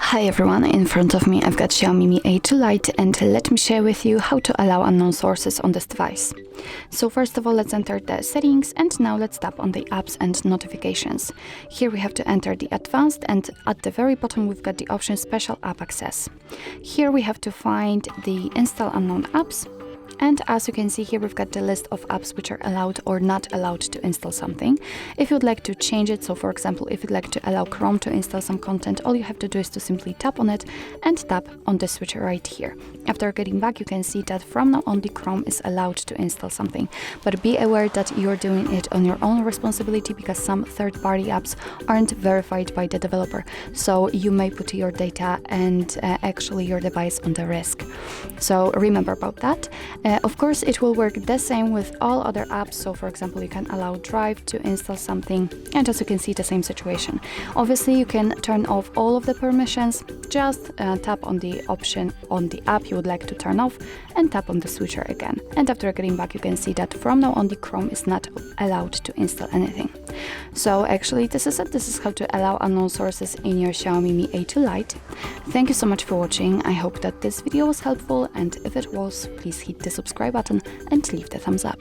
Hi everyone, in front of me I've got XIAOMI Mi A2 Lite, and let me share with you how to allow unknown sources on this device. So first of all, let's enter the settings, and now let's tap on the apps and notifications. Here we have to enter the advanced, and at the very bottom we've got the option special app access. Here we have to find the install unknown apps. And as you can see here, we've got the list of apps which are allowed or not allowed to install something. If you'd like to change it, so for example, if you'd like to allow Chrome to install some content, all you have to do is to simply tap on it and tap on the switcher right here. After getting back, you can see that from now on the Chrome is allowed to install something. But be aware that you're doing it on your own responsibility, because some third-party apps aren't verified by the developer. So you may put your data and actually your device on the risk. So remember about that. Of course, it will work the same with all other apps. So for example, you can allow Drive to install something, and as you can see, the same situation. Obviously, you can turn off all of the permissions. Just tap on the option on the app you would like to turn off and tap on the switcher again. And after getting back, you can see that from now on the Chrome is not allowed to install anything. So actually, this is it. This is how to allow unknown sources in your XIAOMI Mi A2 Lite. Thank you so much for watching. I hope that this video was helpful, and if it was, please hit the subscribe button and leave the thumbs up.